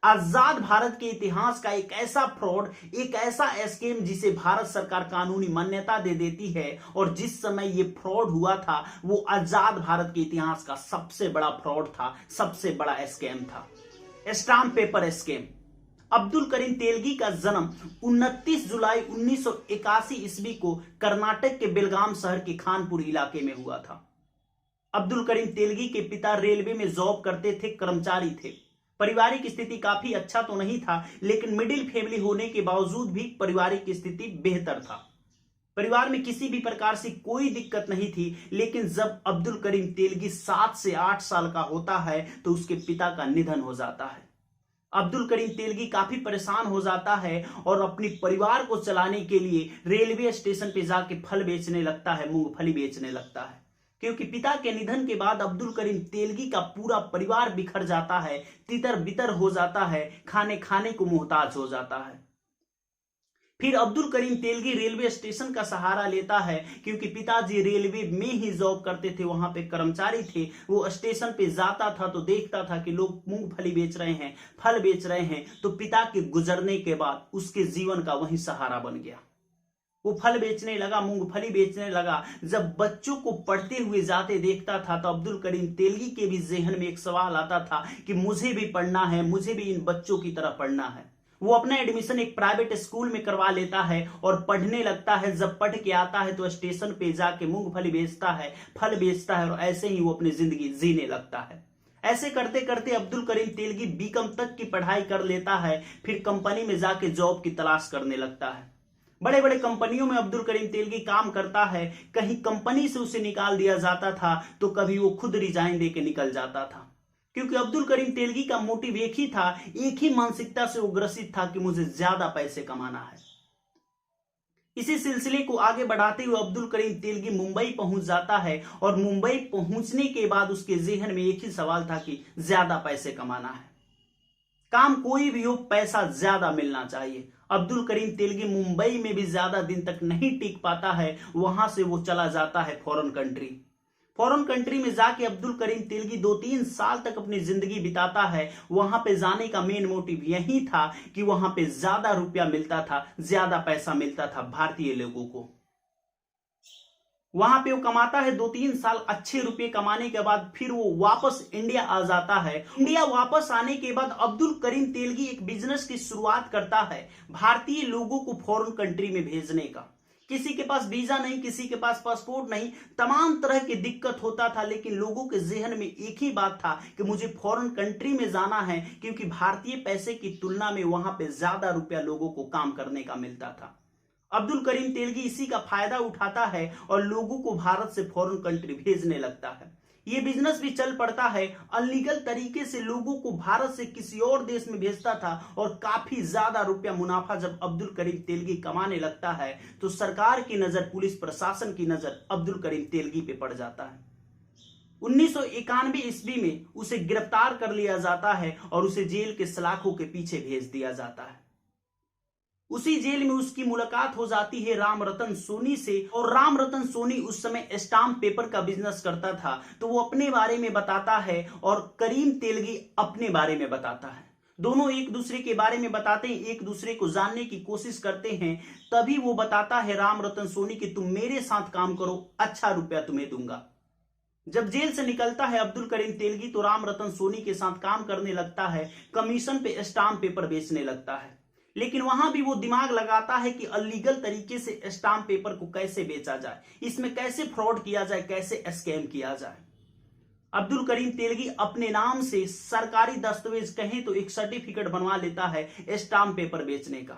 आजाद भारत के इतिहास का एक ऐसा फ्रॉड, एक ऐसा स्कैम जिसे भारत सरकार कानूनी मान्यता दे देती है। और जिस समय ये फ्रॉड हुआ था वो आजाद भारत के इतिहास का सबसे बड़ा फ्रॉड था, सबसे बड़ा स्कैम था, stamp paper scam. Abdul Karim Telgi का जन्म 29 जुलाई 1981 ईस्वी को कर्नाटक के बेलगाम शहर के खानपुर इलाके में हुआ था। अब्दुल करीम तेलगी के पिता रेलवे में जॉब करते थे, कर्मचारी थे। पारिवारिक स्थिति काफी अच्छा तो नहीं था, लेकिन मिडिल फैमिली होने के बावजूद भी पारिवारिक स्थिति बेहतर था। परिवार में किसी भी प्रकार से कोई दिक्कत नहीं थी। लेकिन जब अब्दुल करीम तेलगी 7 से 8 साल का होता है तो उसके पिता का निधन हो जाता है। अब्दुल करीम तेलगी काफी परेशान हो जाता है और अपने परिवार को चलाने के लिए रेलवे स्टेशन पे जाके फल बेचने लगता है, मूंगफली बेचने लगता है। क्योंकि पिता के निधन के बाद अब्दुल करीम तेलगी का पूरा परिवार बिखर जाता है, तितर बितर हो जाता है, खाने खाने को मोहताज हो जाता है। फिर अब्दुल करीम तेलगी रेलवे स्टेशन का सहारा लेता है, क्योंकि पिताजी रेलवे में ही जॉब करते थे, वहां पे कर्मचारी थे। वो स्टेशन पे जाता था तो देखता था कि लोग मूंगफली बेच रहे हैं, फल बेच रहे हैं, तो पिता के गुजरने के बाद उसके जीवन का वही सहारा बन गया। वो फल बेचने लगा, मूंगफली बेचने लगा। जब बच्चों को पढ़ते हुए जाते देखता था तो अब्दुल करीम तेलगी के भी जहन में एक सवाल आता था कि मुझे भी पढ़ना है, मुझे भी इन बच्चों की तरह पढ़ना है। वो अपना एडमिशन एक प्राइवेट स्कूल में करवा लेता है और पढ़ने लगता है। जब पढ़ के आता है तो स्टेशन पे जाके मूंगफली बेचता है, फल बेचता है और ऐसे ही वो अपनी जिंदगी जीने लगता है। ऐसे करते करते अब्दुल करीम तेलगी बीकॉम तक की पढ़ाई कर लेता है। फिर कंपनी में जाके जॉब की तलाश करने लगता है। बड़े बड़े कंपनियों में अब्दुल करीम तेलगी काम करता है। कहीं कंपनी से उसे निकाल दिया जाता था तो कभी वो खुद रिजाइन देके निकल जाता था, क्योंकि अब्दुल करीम तेलगी का मोटिव एक ही था, एक ही मानसिकता से वो ग्रसित था कि मुझे ज्यादा पैसे कमाना है। इसी सिलसिले को आगे बढ़ाते हुए अब्दुल करीम तेलगी मुंबई पहुंच जाता है और मुंबई पहुंचने के बाद उसके जहन में एक ही सवाल था कि ज्यादा पैसे कमाना है। काम कोई भी हो, पैसा ज्यादा मिलना चाहिए। अब्दुल करीम तेलगी मुंबई में भी ज्यादा दिन तक नहीं टिक पाता है। वहां से वो चला जाता है फॉरेन कंट्री। फॉरेन कंट्री में जाके अब्दुल करीम तेलगी 2-3 साल तक अपनी जिंदगी बिताता है। वहां पे जाने का मेन मोटिव यही था कि वहां पे ज्यादा रुपया मिलता था, ज्यादा पैसा मिलता था भारतीय लोगों को। वहां पे वो कमाता है 2-3 साल, अच्छे रुपए कमाने के बाद फिर वो वापस इंडिया आ जाता है। इंडिया वापस आने के बाद अब्दुल करीम तेलगी एक बिजनेस की शुरुआत करता है, भारतीय लोगों को फॉरेन कंट्री में भेजने का। किसी के पास वीजा नहीं, किसी के पास पासपोर्ट नहीं, तमाम तरह की दिक्कत होता था, लेकिन लोगों के जहन में एक ही बात था कि मुझे फॉरेन कंट्री में जाना है, क्योंकि भारतीय पैसे की तुलना में वहां पे ज्यादा रुपया लोगों को काम करने का मिलता था। अब्दुल करीम तेलगी इसी का फायदा उठाता है और लोगों को भारत से फॉरेन कंट्री भेजने लगता है। ये बिजनेस भी चल पड़ता है। अनलीगल तरीके से लोगों को भारत से किसी और देश में भेजता था और काफी ज्यादा रुपया मुनाफा जब अब्दुल करीम तेलगी कमाने लगता है तो सरकार की नजर, पुलिस प्रशासन की नजर अब्दुल करीम तेलगी पे पड़ जाता है। 1991 ईस्वी में उसे गिरफ्तार कर लिया जाता है और उसे जेल के सलाखों के पीछे भेज दिया जाता है। उसी जेल में उसकी मुलाकात हो जाती है राम रतन सोनी से, और राम रतन सोनी उस समय स्टाम्प पेपर का बिजनेस करता था। तो वो अपने बारे में बताता है और करीम तेलगी अपने बारे में बताता है। दोनों एक दूसरे के बारे में बताते हैं, एक दूसरे को जानने की कोशिश करते हैं। तभी वो बताता है राम रतन सोनी कि तुम मेरे साथ काम करो, अच्छा रुपया तुम्हें दूंगा। जब जेल से निकलता है अब्दुल करीम तेलगी तो राम रतन सोनी के साथ काम करने लगता है, कमीशन पे स्टाम्प पेपर बेचने लगता है। लेकिन वहां भी वो दिमाग लगाता है कि अलीगल तरीके से स्टाम्प पेपर को कैसे बेचा जाए, इसमें कैसे फ्रॉड किया जाए, कैसे स्कैम किया जाए। अब्दुल करीम तेलगी अपने नाम से सरकारी दस्तावेज कहें तो एक सर्टिफिकेट बनवा लेता है स्टाम्प पेपर बेचने का।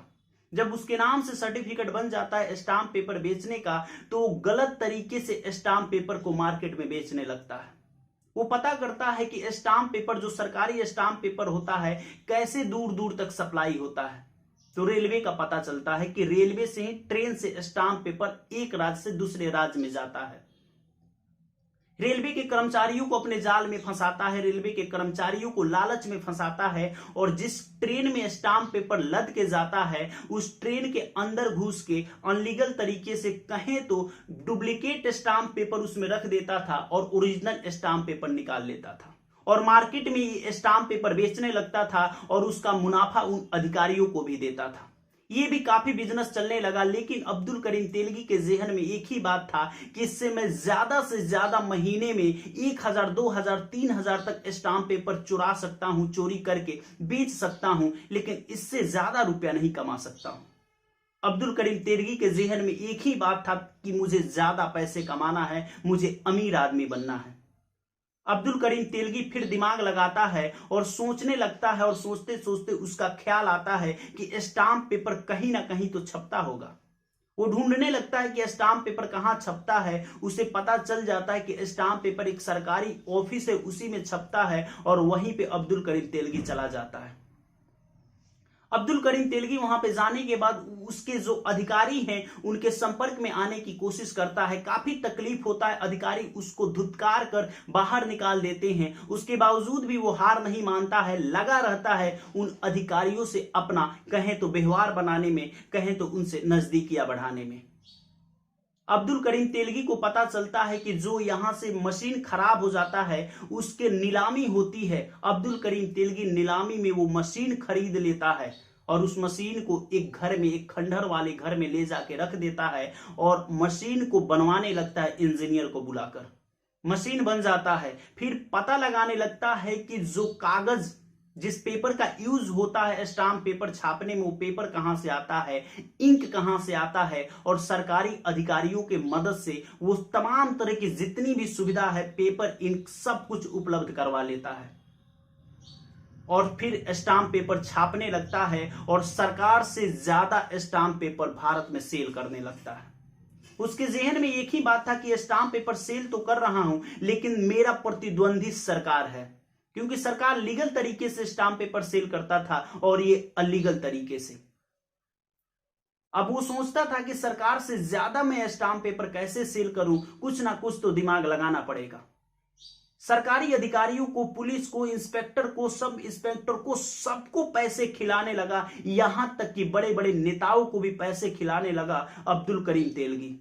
जब उसके नाम से सर्टिफिकेट बन जाता है स्टाम्प पेपर बेचने का तो वो गलत तरीके से स्टाम्प पेपर को मार्केट में बेचने लगता है। वो पता करता है कि स्टाम्प पेपर, जो सरकारी स्टाम्प पेपर होता है, कैसे दूर दूर तक सप्लाई होता है। तो रेलवे का पता चलता है कि रेलवे से ही ट्रेन से स्टाम्प पेपर एक राज्य से दूसरे राज्य में जाता है। रेलवे के कर्मचारियों को अपने जाल में फंसाता है, रेलवे के कर्मचारियों को लालच में फंसाता है और जिस ट्रेन में स्टाम्प पेपर लद के जाता है उस ट्रेन के अंदर घुस के अनलीगल तरीके से कहें तो डुप्लीकेट स्टाम्प पेपर उसमें रख देता था और ओरिजिनल स्टाम्प पेपर निकाल लेता था। और मार्केट में ये स्टाम्प पेपर बेचने लगता था और उसका मुनाफा उन अधिकारियों को भी देता था। ये भी काफी बिजनेस चलने लगा, लेकिन अब्दुल करीम तेलगी के जहन में एक ही बात था कि इससे मैं ज्यादा से ज्यादा महीने में 1000, 2000, 3000 तक स्टाम्प पेपर चुरा सकता हूं, चोरी करके बेच सकता हूं, लेकिन इससे ज्यादा रुपया नहीं कमा सकता हूं। अब्दुल करीम तेलगी के जहन में एक ही बात था कि मुझे ज्यादा पैसे कमाना है, मुझे अमीर आदमी बनना है। अब्दुल करीम तेलगी फिर दिमाग लगाता है और सोचने लगता है, और सोचते सोचते उसका ख्याल आता है कि स्टाम्प पेपर कहीं ना कहीं तो छपता होगा। वो ढूंढने लगता है कि स्टाम्प पेपर कहाँ छपता है। उसे पता चल जाता है कि स्टाम्प पेपर एक सरकारी ऑफिस है, उसी में छपता है, और वहीं पे अब्दुल करीम तेलगी चला जाता है। अब्दुल करीम तेलगी वहां पे जाने के बाद उसके जो अधिकारी हैं उनके संपर्क में आने की कोशिश करता है। काफी तकलीफ होता है, अधिकारी उसको धुतकार कर बाहर निकाल देते हैं। उसके बावजूद भी वो हार नहीं मानता है, लगा रहता है उन अधिकारियों से अपना कहें तो व्यवहार बनाने में, कहें तो उनसे नजदीकियां बढ़ाने में। अब्दुल करीम तेलगी को पता चलता है कि जो यहां से मशीन खराब हो जाता है उसके नीलामी होती है। अब्दुल करीम तेलगी नीलामी में वो मशीन खरीद लेता है और उस मशीन को एक घर में, एक खंडहर वाले घर में ले जाके रख देता है और मशीन को बनवाने लगता है इंजीनियर को बुलाकर। मशीन बन जाता है, फिर पता लगाने लगता है कि जो कागज, जिस पेपर का यूज होता है स्टाम्प पेपर छापने में, वो पेपर कहां से आता है, इंक कहां से आता है, और सरकारी अधिकारियों के मदद से वो तमाम तरह की जितनी भी सुविधा है, पेपर, इंक, सब कुछ उपलब्ध करवा लेता है और फिर स्टाम्प पेपर छापने लगता है और सरकार से ज्यादा स्टाम्प पेपर भारत में सेल करने लगता है। उसके जहन में एक ही बात था कि स्टाम्प पेपर सेल तो कर रहा हूं, लेकिन मेरा प्रतिद्वंदी सरकार है, क्योंकि सरकार लीगल तरीके से स्टाम्प पेपर सेल करता था और ये अलीगल तरीके से। अब वो सोचता था कि सरकार से ज्यादा मैं स्टाम्प पेपर कैसे सेल करूं, कुछ ना कुछ तो दिमाग लगाना पड़ेगा। सरकारी अधिकारियों को, पुलिस को, इंस्पेक्टर को, सब इंस्पेक्टर को, सबको पैसे खिलाने लगा, यहां तक कि बड़े बड़े नेताओं को भी पैसे खिलाने लगा अब्दुल करीम तेलगी।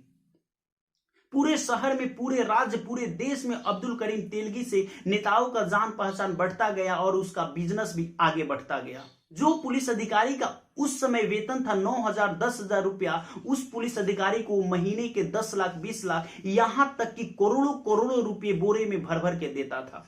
पूरे शहर में, पूरे राज्य, पूरे देश में अब्दुल करीम तेलगी से नेताओं का जान पहचान बढ़ता गया और उसका बिजनेस भी आगे बढ़ता गया। जो पुलिस अधिकारी का उस समय वेतन था 9,000, 10,000 रुपया, उस पुलिस अधिकारी को महीने के 10 लाख, 20 लाख, यहां तक कि करोड़ों करोड़ों रुपये बोरे में भर भर के देता था।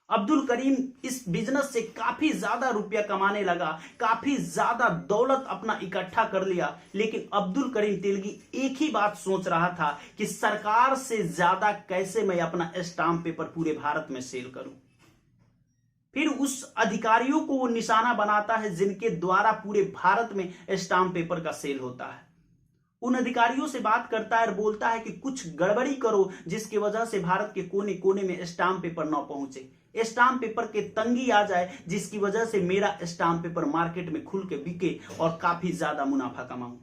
अब्दुल करीम इस बिजनेस से काफी ज्यादा रुपया कमाने लगा, काफी ज्यादा दौलत अपना इकट्ठा कर लिया, लेकिन अब्दुल करीम तेलगी एक ही बात सोच रहा था कि सरकार से ज्यादा कैसे मैं अपना स्टाम्प पेपर पूरे भारत में सेल करूं। फिर उस अधिकारियों को वो निशाना बनाता है जिनके द्वारा पूरे भारत में स्टाम्प पेपर का सेल होता है। उन अधिकारियों से बात करता है और बोलता है कि कुछ गड़बड़ी करो जिसकी वजह से भारत के कोने कोने में स्टाम्प पेपर न पहुंचे, स्टाम्प पेपर के तंगी आ जाए, जिसकी वजह से मेरा स्टाम्प पेपर मार्केट में खुल के बिके और काफी ज्यादा मुनाफा कमाऊं।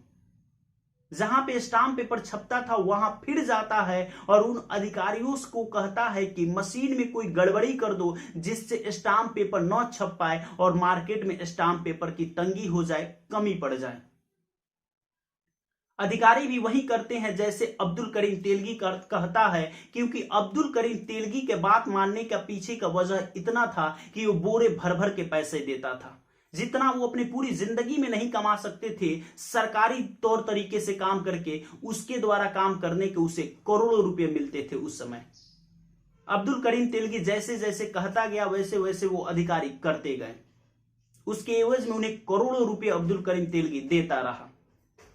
जहां पे स्टाम्प पेपर छपता था वहां फिर जाता है और उन अधिकारियों को कहता है कि मशीन में कोई गड़बड़ी कर दो जिससे स्टाम्प पेपर न छप पाए और मार्केट में स्टाम्प पेपर की तंगी हो जाए, कमी पड़ जाए। अधिकारी भी वही करते हैं जैसे अब्दुल करीम तेलगी कहता है, क्योंकि अब्दुल करीम तेलगी के बात मानने का पीछे का वजह इतना था कि वो बोरे भर भर के पैसे देता था, जितना वो अपनी पूरी जिंदगी में नहीं कमा सकते थे सरकारी तौर तरीके से काम करके। उसके द्वारा काम करने के उसे करोड़ों रुपए मिलते थे उस समय। अब्दुल करीम तेलगी जैसे जैसे कहता गया वैसे वैसे वो अधिकारी करते गए। उसके एवज में उन्हें करोड़ों रुपए अब्दुल करीम तेलगी देता रहा।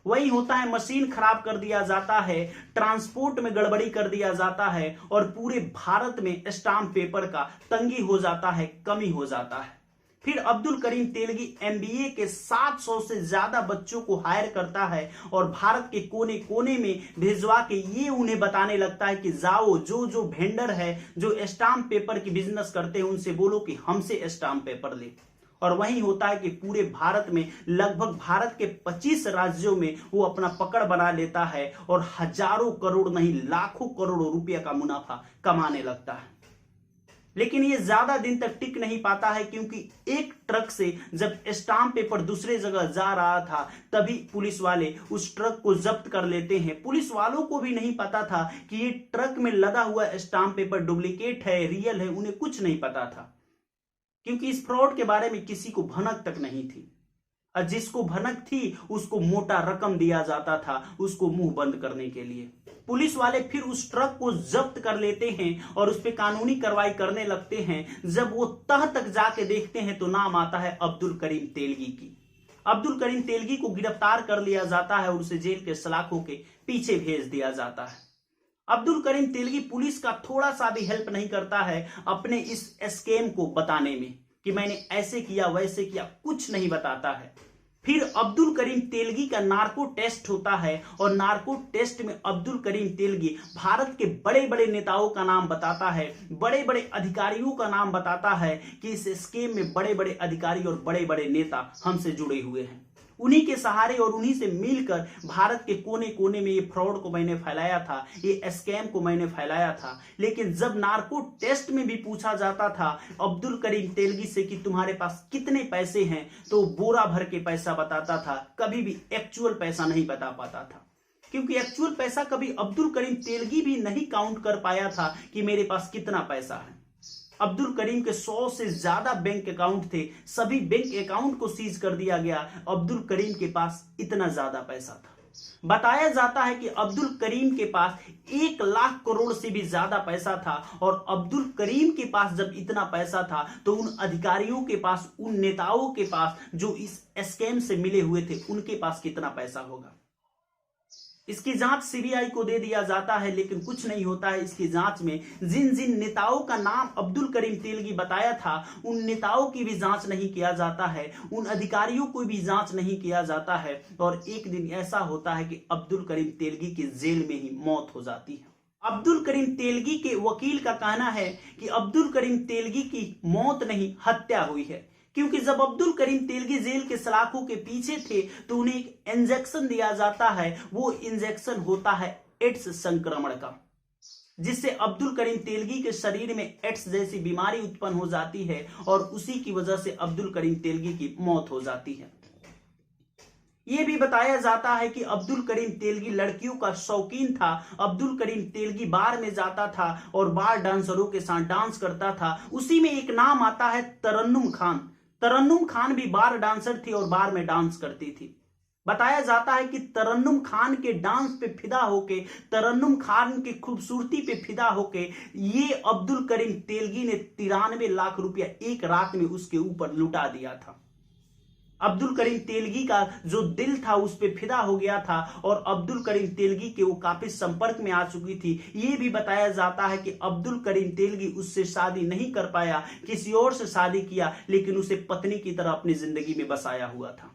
वही होता है, मशीन खराब कर दिया जाता है, ट्रांसपोर्ट में गड़बड़ी कर दिया जाता है और पूरे भारत में स्टाम्प पेपर का तंगी हो जाता है, कमी हो जाता है। फिर अब्दुल करीम तेलगी एमबीए के 700 से ज्यादा बच्चों को हायर करता है और भारत के कोने कोने में भेजवा के ये उन्हें बताने लगता है कि जाओ, जो जो वेंडर है, जो स्टाम्प पेपर की बिजनेस करते हैं, उनसे बोलो कि हमसे स्टाम्प पेपर ले। और वही होता है कि पूरे भारत में, लगभग भारत के 25 राज्यों में वो अपना पकड़ बना लेता है और हजारों करोड़ नहीं, लाखों करोड़ों रुपया का मुनाफा कमाने लगता है। लेकिन ये ज्यादा दिन तक टिक नहीं पाता है, क्योंकि एक ट्रक से जब स्टाम्प पेपर दूसरे जगह जा रहा था तभी पुलिस वाले उस ट्रक को जब्त कर लेते हैं। पुलिस वालों को भी नहीं पता था कि ये ट्रक में लदा हुआ स्टाम्प पेपर डुप्लीकेट है, रियल है, उन्हें कुछ नहीं पता था। क्योंकि इस फ्रॉड के बारे में किसी को भनक तक नहीं थी, और जिसको भनक थी उसको मोटा रकम दिया जाता था उसको मुंह बंद करने के लिए। पुलिस वाले फिर उस ट्रक को जब्त कर लेते हैं और उस पर कानूनी कार्रवाई करने लगते हैं। जब वो तह तक जाके देखते हैं तो नाम आता है अब्दुल करीम तेलगी की। अब्दुल करीम तेलगी को गिरफ्तार कर लिया जाता है और उसे जेल के सलाखों के पीछे भेज दिया जाता है। अब्दुल करीम तेलगी पुलिस का थोड़ा सा भी हेल्प नहीं करता है अपने इस स्कैम को बताने में कि मैंने ऐसे किया वैसे किया, कुछ नहीं बताता है। फिर अब्दुल करीम तेलगी का नार्को टेस्ट होता है और नार्को टेस्ट में अब्दुल करीम तेलगी भारत के बड़े बड़े नेताओं का नाम बताता है, बड़े बड़े अधिकारियों का नाम बताता है कि इस स्कीम में बड़े बड़े अधिकारी और बड़े बड़े नेता हमसे जुड़े हुए हैं। उन्हीं के सहारे और उन्हीं से मिलकर भारत के कोने कोने में ये फ्रॉड को मैंने फैलाया था, ये स्कैम को मैंने फैलाया था। लेकिन जब नार्को टेस्ट में भी पूछा जाता था अब्दुल करीम तेलगी से कि तुम्हारे पास कितने पैसे हैं, तो बोरा भर के पैसा बताता था, कभी भी एक्चुअल पैसा नहीं बता पाता था। क्योंकि एक्चुअल पैसा कभी अब्दुल करीम तेलगी भी नहीं काउंट कर पाया था कि मेरे पास कितना पैसा है। अब्दुल करीम के 100 से ज्यादा बैंक अकाउंट थे, सभी बैंक अकाउंट को सीज कर दिया गया। अब्दुल करीम के पास इतना ज्यादा पैसा था। बताया जाता है कि अब्दुल करीम के पास 1 लाख करोड़ से भी ज्यादा पैसा था। और अब्दुल करीम के पास जब इतना पैसा था तो उन अधिकारियों के पास, उन नेताओं के पास जो इस स्कैम से मिले हुए थे, उनके पास कितना पैसा होगा। इसकी जांच सीबीआई को दे दिया जाता है, लेकिन कुछ नहीं होता है। इसकी जांच में जिन जिन नेताओं का नाम अब्दुल करीम तेलगी बताया था उन नेताओं की भी जांच नहीं किया जाता है, उन अधिकारियों को भी जांच नहीं किया जाता है। और एक दिन ऐसा होता है कि अब्दुल करीम तेलगी की जेल में ही मौत हो जाती है। अब्दुल करीम तेलगी के वकील का कहना है कि अब्दुल करीम तेलगी की मौत नहीं, हत्या हुई है। क्योंकि जब अब्दुल करीम तेलगी जेल के सलाखों के पीछे थे तो उन्हें एक इंजेक्शन दिया जाता है। वो इंजेक्शन होता है एड्स संक्रमण का, जिससे अब्दुल करीम तेलगी के शरीर में एड्स जैसी बीमारी उत्पन्न हो जाती है और उसी की वजह से अब्दुल करीम तेलगी की मौत हो जाती है। यह भी बताया जाता है कि अब्दुल करीम तेलगी लड़कियों का शौकीन था। अब्दुल करीम तेलगी बार में जाता था और बार डांसरों के साथ डांस करता था। उसी में एक नाम आता है तरन्नुम खान। तरन्नुम खान भी बार डांसर थी और बार में डांस करती थी। बताया जाता है कि तरन्नुम खान के डांस पे फिदा होके, तरन्नुम खान की खूबसूरती पे फिदा होके ये अब्दुल करीम तेलगी ने 93 लाख रुपया एक रात में उसके ऊपर लुटा दिया था। अब्दुल करीम तेलगी का जो दिल था उस पे फिदा हो गया था और अब्दुल करीम तेलगी के वो काफी संपर्क में आ चुकी थी। ये भी बताया जाता है कि अब्दुल करीम तेलगी उससे शादी नहीं कर पाया, किसी और से शादी किया, लेकिन उसे पत्नी की तरह अपनी जिंदगी में बसाया हुआ था।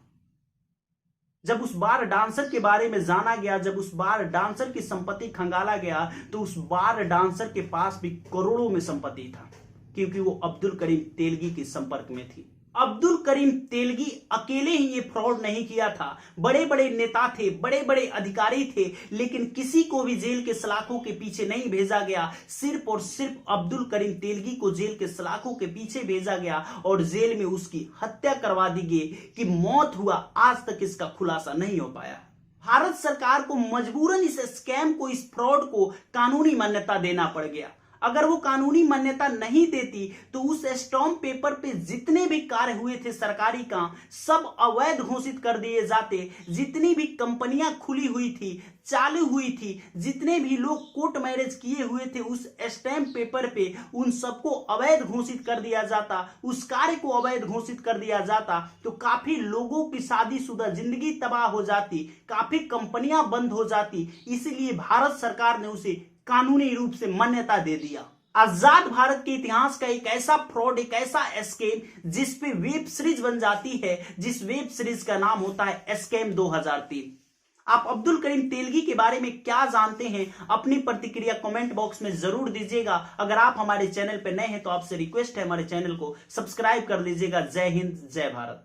जब उस बार डांसर के बारे में जाना गया, जब उस बार डांसर की संपत्ति खंगाला गया, तो उस बार डांसर के पास भी करोड़ों में संपत्ति था, क्योंकि वो अब्दुल करीम तेलगी के संपर्क में थी। अब्दुल करीम तेलगी अकेले ही ये फ्रॉड नहीं किया था, बड़े बड़े नेता थे, बड़े बड़े अधिकारी थे, लेकिन किसी को भी जेल के सलाखों के पीछे नहीं भेजा गया। सिर्फ और सिर्फ अब्दुल करीम तेलगी को जेल के सलाखों के पीछे भेजा गया और जेल में उसकी हत्या करवा दी गई। कि मौत हुआ, आज तक इसका खुलासा नहीं हो पाया। भारत सरकार को मजबूरन इस स्कैम को, इस फ्रॉड को कानूनी मान्यता देना पड़ गया। अगर वो कानूनी मान्यता नहीं देती तो उस स्टैम्प पेपर पे जितने भी कार्य हुए थे सरकारी काम, सब अवैध घोषित कर दिए जाते। जितनी भी कंपनियां खुली हुई थी, चालू हुई थी, जितने भी लोग कोर्ट मैरिज किए हुए थे, उस स्टैम्प पेपर पे उन सबको अवैध घोषित कर दिया जाता, उस कार्य को अवैध घोषित कर दिया जाता, तो काफी लोगों की शादीशुदा जिंदगी तबाह हो जाती, काफी कंपनियां बंद हो जाती। इसलिए भारत सरकार ने उसे कानूनी रूप से मान्यता दे दिया। आजाद भारत के इतिहास का एक ऐसा फ्रॉड, एक ऐसा स्कैम जिस पे वेब सीरीज बन जाती है, जिस वेब सीरीज का नाम होता है स्कैम 2003। आप अब्दुल करीम तेलगी के बारे में क्या जानते हैं? अपनी प्रतिक्रिया कमेंट बॉक्स में जरूर दीजिएगा। अगर आप हमारे चैनल पर नए हैं तो आपसे रिक्वेस्ट है हमारे चैनल को सब्सक्राइब कर लीजिएगा। जय हिंद, जय भारत।